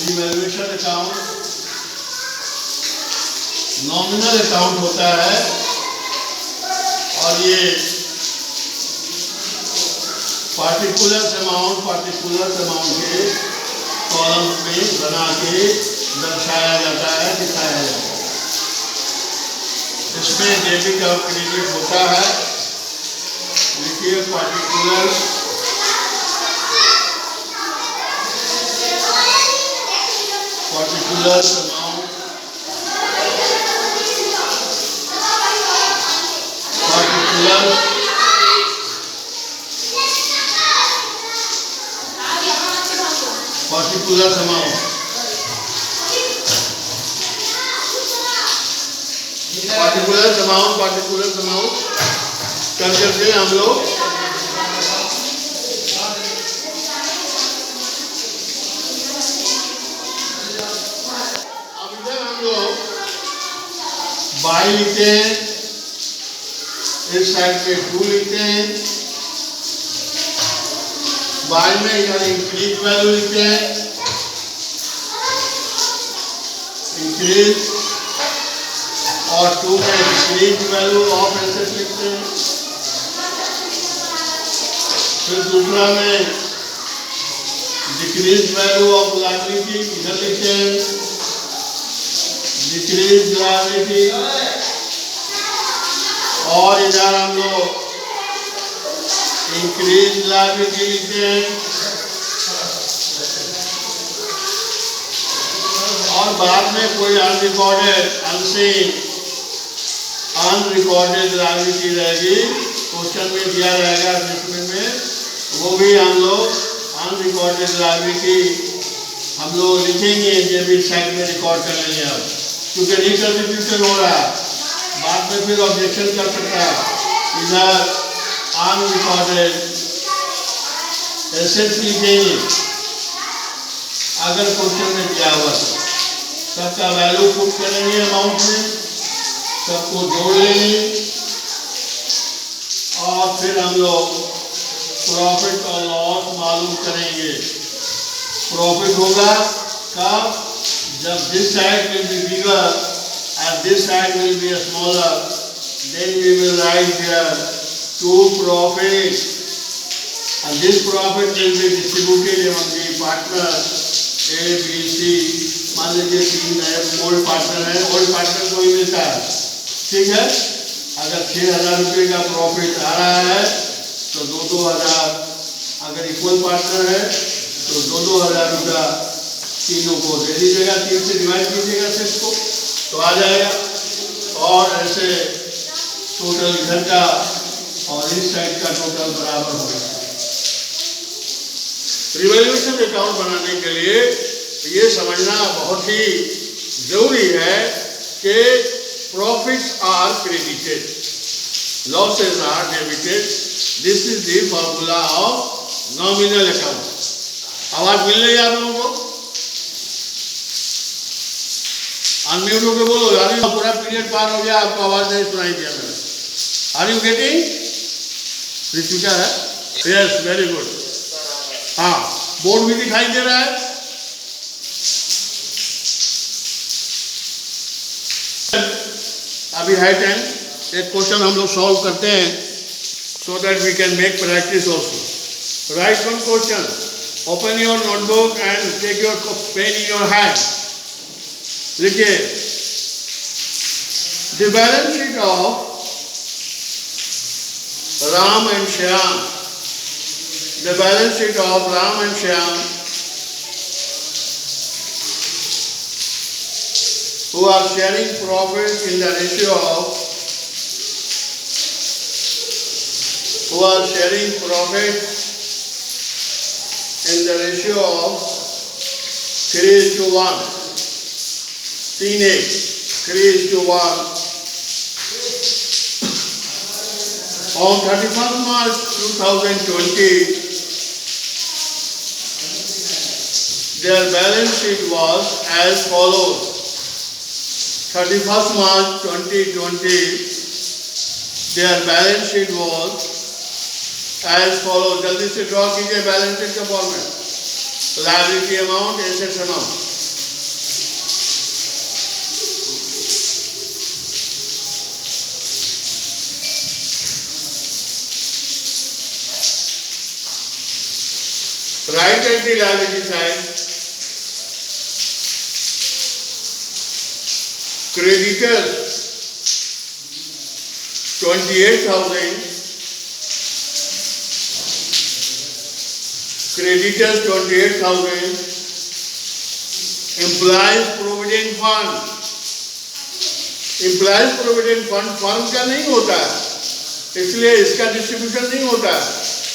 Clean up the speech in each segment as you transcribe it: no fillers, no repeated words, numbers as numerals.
Revaluation account nominal account होता है और ये पार्टिकुलर अमाउंट के कॉलम में बना के दर्शाया जाता है, दिखाया जाता है। इसमें डेबिट और क्रेडिट होता है। देखिए पार्टिकुलर अमाउंट, पार्टिकुलर अमाउंट कर करके हम लोग अब इधर हम लोग बाई लिखते हैं, इस साइड पे 2 लिखते हैं, बाई में इधर इंक्रीज वैल्यू लिखते हैं, इंक्रीज, और 2 में डिक्रीज वैल्यू ऑफ एसेट लिखते हैं। फिर दूसरा में डिक्रीज वैल्यू ऑफ लायबिलिटी इधर लिखते हैं, डिक्रीज लायबिलिटी, और इधर हम लोग इंक्रीज लायबिलिटी लिखते हैं। और बाद में कोई अनरिकॉर्डेड लायबिलिटी रहेगी, क्वेश्चन में दिया रहेगा असेसमेंट में, वो भी हम लोग अनरिकॉर्डेड लायबिलिटी हम लोग लिखेंगे, डेबिट साइड में रिकॉर्ड कर लेंगे। अब क्योंकि रिकन्स्टिट्यूशन हो रहा है, बाद में फिर ऑब्जेक्शन कर सकता है। इधर अनरिकॉर्डेड एसेट्स लिखेंगे अगर क्वेश्चन में दिया हुआ तो, सबका वैल्यू पुट करेंगे अमाउंट में, सबको जोड़ लेंगे, और फिर हम लोग प्रॉफिट और लॉस मालूम करेंगे। प्रॉफिट होगा कब? जब this side will be bigger and this side will be smaller, then we will write there to profit, and this profit will be distributed among the partners A, B, C। मान लीजिए 3 है, old partner है, old partner को ही मिलता है, ठीक है। अगर 6,000 रुपये का प्रॉफिट आ रहा है तो 2,000, अगर इक्वल पार्टनर है तो 2,000 रुपया तीनों को दे दीजिएगा, 3 से डिवाइड कीजिएगा सेट को तो आ जाएगा। और ऐसे टोटल इधर का और इस साइड का टोटल बराबर होगा। रिवैल्यूएशन अकाउंट बनाने के लिए ये समझना बहुत ही जरूरी है कि profits are credited, losses are debited. This is the formula of nominal account. आवाज मिल रही है आप लोगों को? अनम्यूट होकर बोलो, यानी पूरा पीरियड पार हो गया, आपको आवाज नहीं सुनाई दिया मैंने। Are you getting? ऋतिका है? Yes, very good. हाँ, बोर्ड भी दिखाई दे रहा है। अभी है 10, एक क्वेश्चन हम लोग सॉल्व करते हैं so that we can make practice also. Right one question, open your notebook and take your pen in your hand. लिखिए, the balance sheet of Ram and Shyam, the balance sheet of Ram and Shyam who are sharing profit in the ratio of, who are sharing profit in the ratio of 3:1, 3:1, 3:1 on 31st March 2020. Their balance sheet was as follows. 31st March 2020, their balance sheet was as follows. जल्दी से draw कीजिए balance sheet का format. Liability amount, assets amount. Right at the liability side, creditors 28,000, creditors 28,000, employees provident fund, employees provident fund firm का नहीं होता है, इसलिए इसका डिस्ट्रीब्यूशन नहीं होता है।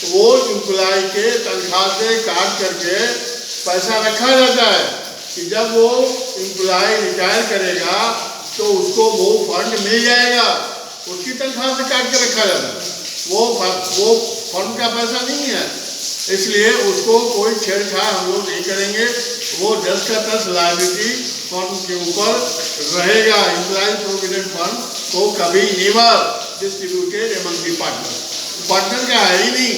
वो एम्प्लॉय के तनख्वाह से काट करके पैसा रखा जाता है कि जब वो एम्प्लॉय रिटायर करेगा तो उसको वो फंड मिल जाएगा, उसकी तनख्वाह से काट के रखा जाता है। वो फर्म का पैसा नहीं है, इसलिए उसको कोई छेड़छाड़ हम लोग नहीं करेंगे। वो 10 का 10 लायबिलिटी फर्म के ऊपर रहेगा। एम्प्लॉय प्रोविडेंट फंड को कभी नेवर डिस्ट्रीब्यूटेड एमंग दी पार्टनर, पार्टनर का है ही नहीं,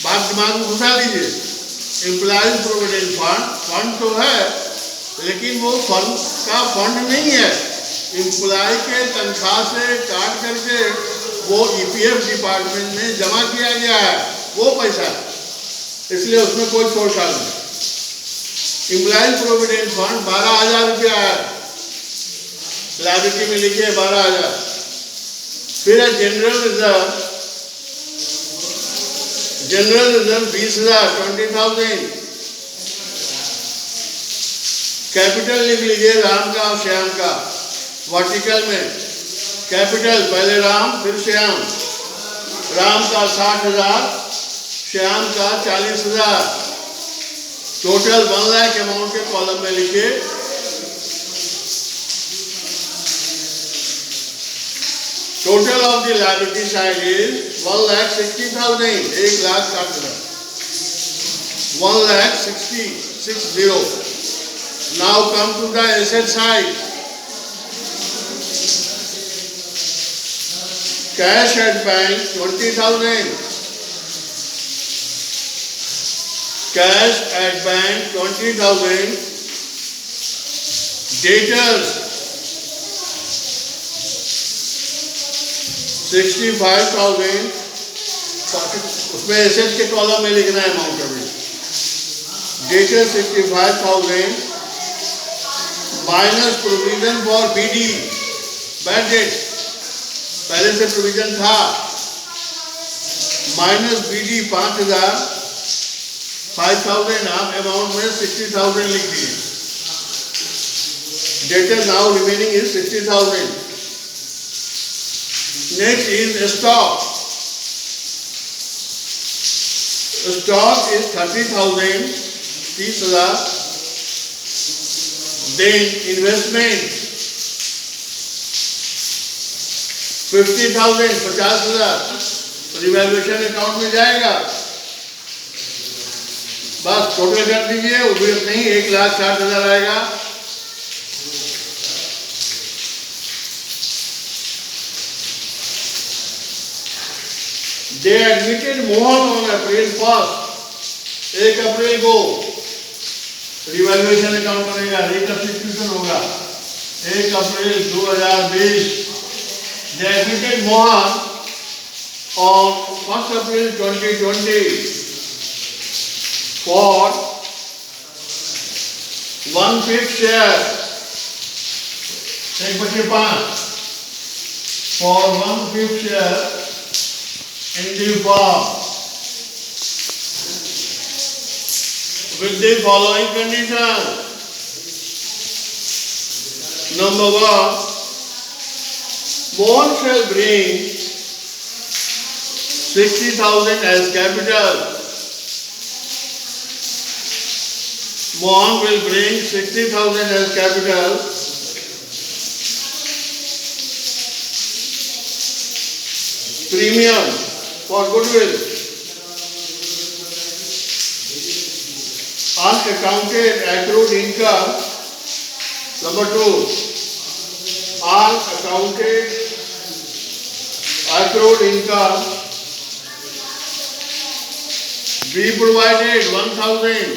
बात दिमाग में घुसा लीजिए। एम्प्लॉय प्रोविडेंट फंड तो है, लेकिन वो फर्म का फंड नहीं है। एम्प्लॉय के तनख्वाह से काट करके वो ईपीएफ डिपार्टमेंट में जमा किया गया है वो पैसा, इसलिए उसमें कोई छोड़छाड़ नहीं। एम्प्लॉय प्रोविडेंट फंड 12,000 रुपया है, लायबिलिटी में लिखे 12,000। फिर है general reserve, general reserve 20,000, 20,000। Capital लिख लीजिए राम का और श्याम का, वर्टिकल में कैपिटल पहले राम फिर श्याम। राम का 60,000, श्याम का 40,000, टोटल 1 लाख अमाउंट के कॉलम में लिखिए। Total of the liability side is 1,60,000, 1,60,000, 1,60,000. Now come to the asset side. Cash at bank 20,000. Cash at bank 20,000. Debtors 65,000. उसमें एसेट के कॉलम में लिखना है अमाउंट अभी। Debtors 65,000 minus provision for BD, bad debt, पहले से प्रोविजन था, माइनस बीडी 5,000, 5,000 आप अमाउंट में 60,000 लिख दिए। Debtor now remaining is 60,000. Next is stock. Stock is 30,000, 30,000. Then investment 50,000, 50,000 revaluation account में जाएगा। बस टोटल कर दीजिए, उर्वरक नहीं 1,60,000 आएगा। They admitted Mohan on April 1st, 1 अप्रैल को रिवैल्यूएशन अकाउंट बनेगा, रिकंस्टिट्यूशन होगा 1 अप्रैल 2020। They admitted Mohan on 1st April 2020 for 1/5 share, 1/5 for 1/5 share in the firm with the following condition. Number 1, Mohan shall bring 60,000 as capital. Mohan will bring 60,000 as capital. Premium for goodwill. Unaccounted accrued income. Number 2, unaccounted accrued income be provided 1,000.